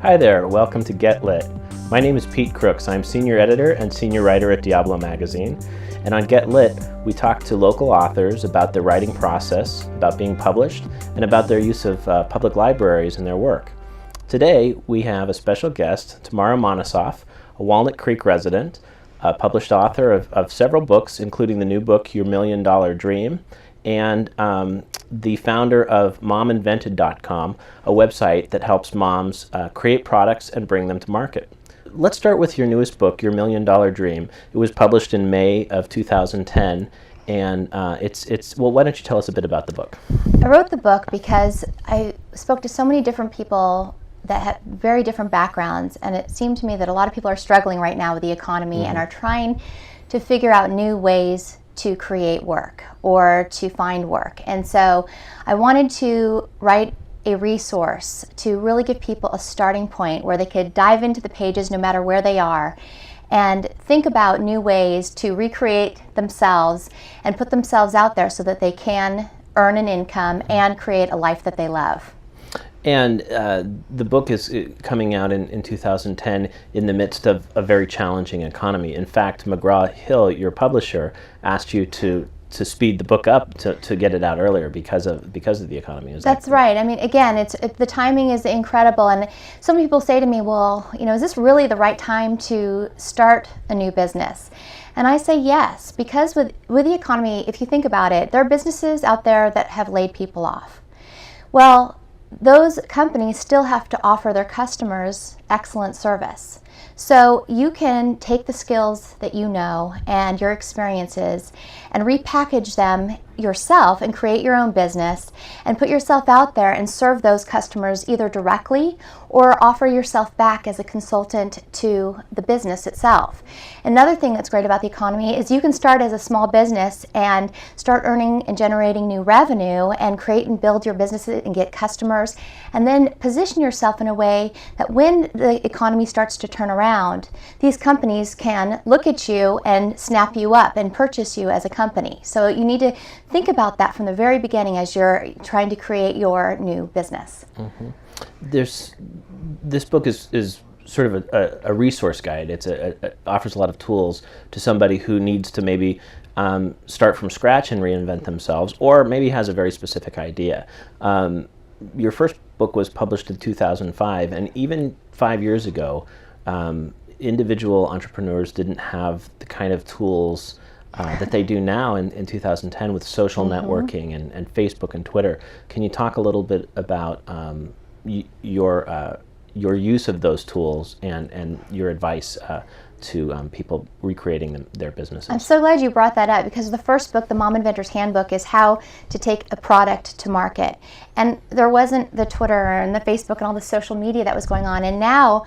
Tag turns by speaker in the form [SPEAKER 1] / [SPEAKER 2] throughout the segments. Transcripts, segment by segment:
[SPEAKER 1] Hi there, welcome to Get Lit. My name is Pete Crooks. I'm senior editor and senior writer at Diablo Magazine. And on Get Lit, we talk to local authors about their writing process, about being published, and about their use of public libraries in their work. Today, we have a special guest, Tamara Monosoff, a Walnut Creek resident, a published author of several books, including the new book, Your $1 Million Dream, and the founder of mominvented.com, a website that helps moms create products and bring them to market. Let's start with your newest book, Your $1 Million Dream. It was published in May of 2010, and well, why don't you tell us a bit about the book?
[SPEAKER 2] I wrote the book because I spoke to so many different people that have very different backgrounds, and it seemed to me that a lot of people are struggling right now with the economy and are trying to figure out new ways to create work or to find work. And so I wanted to write a resource to really give people a starting point where they could dive into the pages no matter where they are and think about new ways to recreate themselves and put themselves out there so that they can earn an income and create a life that they love.
[SPEAKER 1] And the book is coming out in 2010 in the midst of a very challenging economy. In fact, McGraw-Hill, your publisher, asked you to speed the book up to get it out earlier because of the economy.
[SPEAKER 2] That's right. I mean, again, the timing is incredible, and some people say to me, well, is this really the right time to start a new business? And I say yes, because with the economy, if you think about it, there are businesses out there that have laid people off. Well, those companies still have to offer their customers excellent service. So you can take the skills that you know and your experiences and repackage them yourself and create your own business and put yourself out there and serve those customers either directly or offer yourself back as a consultant to the business itself. Another thing that's great about the economy is you can start as a small business and start earning and generating new revenue and create and build your business and get customers, and then position yourself in a way that when the economy starts to turn around, these companies can look at you and snap you up and purchase you as a company. So you need to think about that from the very beginning as you're trying to create your new business.
[SPEAKER 1] Mm-hmm. This book is sort of a resource guide. It offers a lot of tools to somebody who needs to maybe start from scratch and reinvent themselves, or maybe has a very specific idea. Your first book was published in 2005, and even 5 years ago, individual entrepreneurs didn't have the kind of tools that they do now in 2010 with social networking and Facebook and Twitter. Can you talk a little bit about your use of those tools and your advice to people recreating their businesses?
[SPEAKER 2] I'm so glad you brought that up, because the first book, The Mom Inventor's Handbook, is how to take a product to market. And there wasn't the Twitter and the Facebook and all the social media that was going on. And now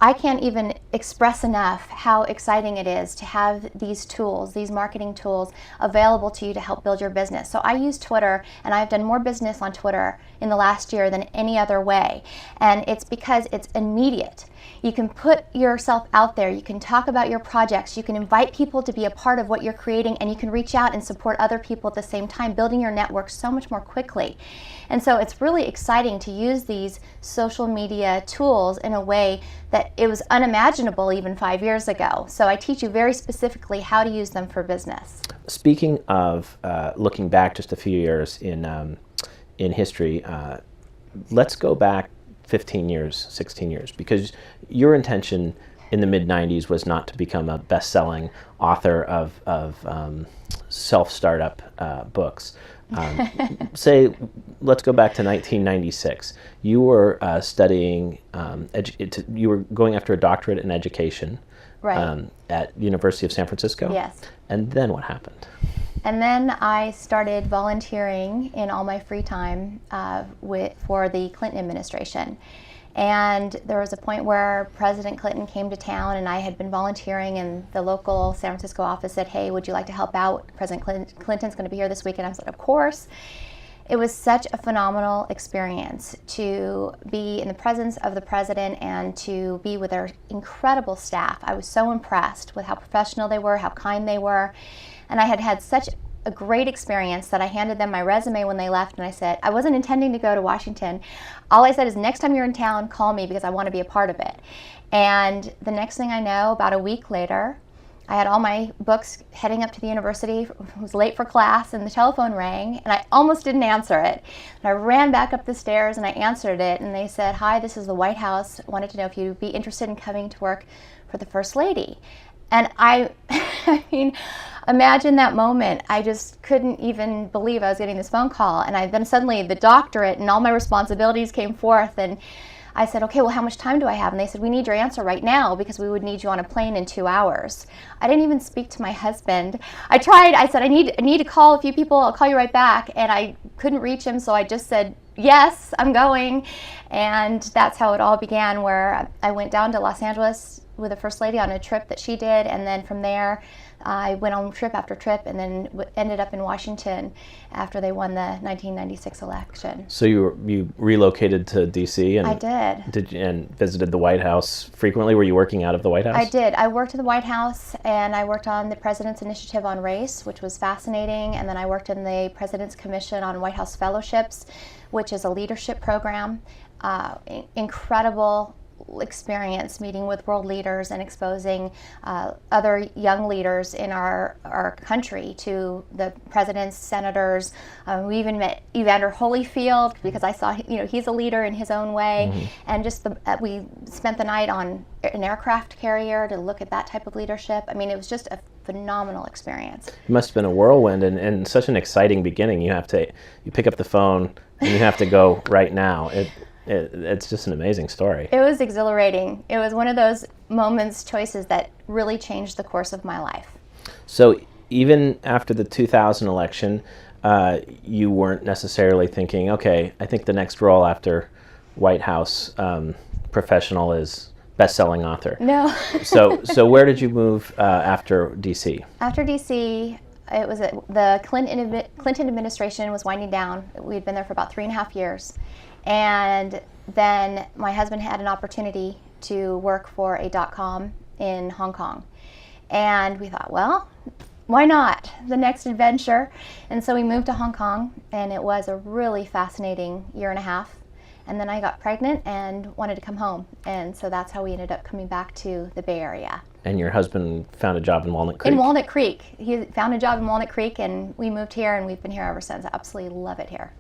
[SPEAKER 2] I can't even express enough how exciting it is to have these tools, these marketing tools, available to you to help build your business. So I use Twitter, and I've done more business on Twitter in the last year than any other way. And it's because it's immediate. You can put yourself out there, you can talk about your projects, you can invite people to be a part of what you're creating, and you can reach out and support other people at the same time, building your network so much more quickly. And so it's really exciting to use these social media tools in a way that it was unimaginable even 5 years ago. So I teach you very specifically how to use them for business.
[SPEAKER 1] Speaking of looking back just a few years in history, let's go back 15 years, 16 years, because your intention in the mid-90s was not to become a best-selling author of self-startup books. Let's go back to 1996. You were studying, you were going after a doctorate in education,
[SPEAKER 2] right,
[SPEAKER 1] at the University of San Francisco?
[SPEAKER 2] Yes.
[SPEAKER 1] And then what happened?
[SPEAKER 2] And then I started volunteering in all my free time for the Clinton administration. And there was a point where President Clinton came to town, and I had been volunteering, and the local San Francisco office said, hey, would you like to help out? President Clinton's going to be here this week. And I said, of course. It was such a phenomenal experience to be in the presence of the president and to be with their incredible staff. I was so impressed with how professional they were, how kind they were. And I had had such a great experience that I handed them my resume when they left, and I said, I wasn't intending to go to Washington. All I said is, next time you're in town, call me because I want to be a part of it. And the next thing I know, about a week later, I had all my books heading up to the university. I was late for class and the telephone rang and I almost didn't answer it. And I ran back up the stairs and I answered it and they said, "Hi, this is the White House. I wanted to know if you'd be interested in coming to work for the First Lady." And I mean, imagine that moment. I just couldn't even believe I was getting this phone call. And then suddenly the doctorate and all my responsibilities came forth, and I said, "Okay, well, how much time do I have?" And they said, "We need your answer right now because we would need you on a plane in 2 hours." I didn't even speak to my husband. I tried. I said, I need to call a few people. I'll call you right back. And I couldn't reach him, so I just said, "Yes, I'm going." And that's how it all began, where I went down to Los Angeles with the First Lady on a trip that she did. And then from there, I went on trip after trip and then ended up in Washington after they won the 1996 election.
[SPEAKER 1] So you relocated to D.C. and
[SPEAKER 2] I did.
[SPEAKER 1] And visited the White House frequently? Were you working out of the White House?
[SPEAKER 2] I did. I worked at the White House, and I worked on the President's Initiative on Race, which was fascinating. And then I worked in the President's Commission on White House Fellowships, which is a leadership program. Incredible experience meeting with world leaders and exposing other young leaders in our country to the presidents, senators. We even met Evander Holyfield because I saw, he's a leader in his own way. Mm-hmm. And just we spent the night on an aircraft carrier to look at that type of leadership. I mean, it was just a phenomenal experience.
[SPEAKER 1] It must have been a whirlwind and such an exciting beginning. You pick up the phone and you have to go right now. It's just an amazing story.
[SPEAKER 2] It was exhilarating. It was one of those choices that really changed the course of my life.
[SPEAKER 1] So even after the 2000 election, you weren't necessarily thinking, okay, I think the next role after White House professional is best-selling author.
[SPEAKER 2] No.
[SPEAKER 1] So where did you move after D.C.?
[SPEAKER 2] After D.C., it was the Clinton administration was winding down. We'd been there for about 3.5 years. And then my husband had an opportunity to work for a .com in Hong Kong. And we thought, well, why not? The next adventure. And so we moved to Hong Kong, and it was a really fascinating 1.5 years. And then I got pregnant and wanted to come home. And so that's how we ended up coming back to the Bay Area.
[SPEAKER 1] And your husband found a job in Walnut Creek?
[SPEAKER 2] In Walnut Creek. He found a job in Walnut Creek, and we moved here, and we've been here ever since. I absolutely love it here.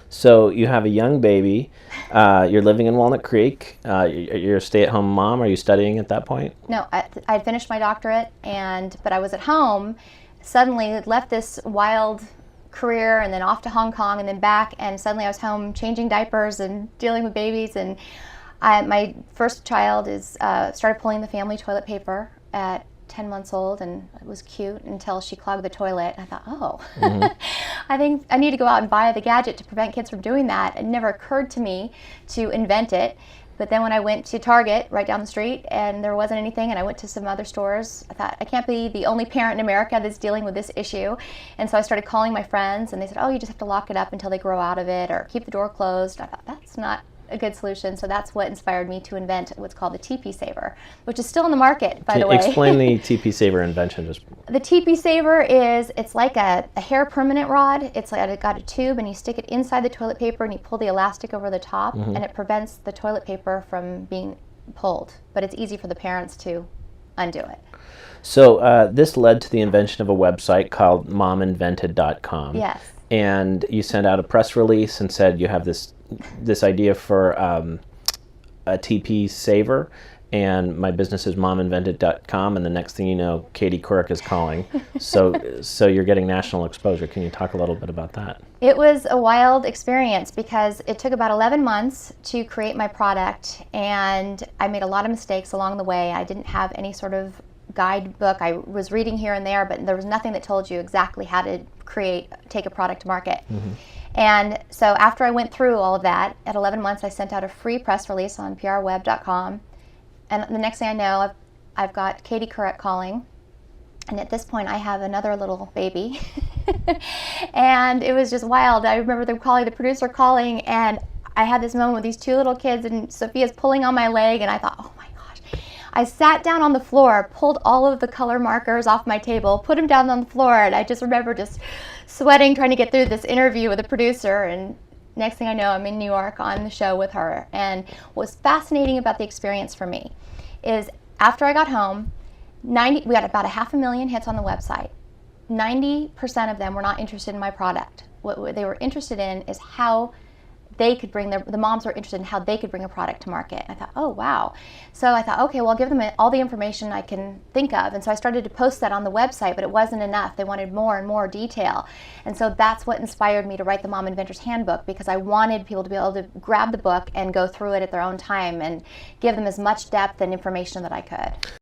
[SPEAKER 1] So you have a young baby. You're living in Walnut Creek. You're a stay-at-home mom. Are you studying at that point?
[SPEAKER 2] No, I finished my doctorate, but I was at home. Suddenly left this wild career and then off to Hong Kong and then back, and suddenly I was home changing diapers and dealing with babies. And my first child started pulling the family toilet paper at 10 months old, and it was cute until she clogged the toilet. I thought, mm-hmm. I think I need to go out and buy the gadget to prevent kids from doing that. It never occurred to me to invent it. But then when I went to Target right down the street and there wasn't anything, and I went to some other stores, I thought, I can't be the only parent in America that's dealing with this issue. And so I started calling my friends, and they said, "Oh, you just have to lock it up until they grow out of it or keep the door closed." I thought, that's not a good solution. So that's what inspired me to invent what's called the TP Saver, which is still in the market, by the way.
[SPEAKER 1] Explain the TP Saver invention.
[SPEAKER 2] The TP Saver it's like a hair permanent rod. It's got a tube, and you stick it inside the toilet paper, and you pull the elastic over the top, mm-hmm. and it prevents the toilet paper from being pulled. But it's easy for the parents to undo it.
[SPEAKER 1] So this led to the invention of a website called mominvented.com.
[SPEAKER 2] Yes.
[SPEAKER 1] And you sent out a press release and said you have this idea for a TP Saver, and my business is mominvented.com, and the next thing you know, Katie Couric is calling. So you're getting national exposure. Can you talk a little bit about that?
[SPEAKER 2] It was a wild experience because it took about 11 months to create my product, and I made a lot of mistakes along the way. I didn't have any sort of guidebook. I was reading here and there, but there was nothing that told you exactly how to take a product to market. Mm-hmm. And so after I went through all of that, at 11 months, I sent out a free press release on prweb.com. And the next thing I know, I've got Katie Couric calling. And at this point, I have another little baby. And it was just wild. I remember the producer calling, and I had this moment with these two little kids, and Sophia's pulling on my leg, and I thought, oh my gosh. I sat down on the floor, pulled all of the color markers off my table, put them down on the floor, and I just remember just sweating trying to get through this interview with the producer. And next thing I know, I'm in New York on the show with her. And what was fascinating about the experience for me is after I got home, we had about 500,000 hits on the website. 90% of them were not interested in my product. What they were interested in is how they could bring the moms were interested in how they could bring a product to market. And I thought, oh wow. So I thought, okay, well, I'll give them all the information I can think of. And so I started to post that on the website, but it wasn't enough. They wanted more and more detail. And so that's what inspired me to write the Mom Inventor's Handbook, because I wanted people to be able to grab the book and go through it at their own time and give them as much depth and information that I could.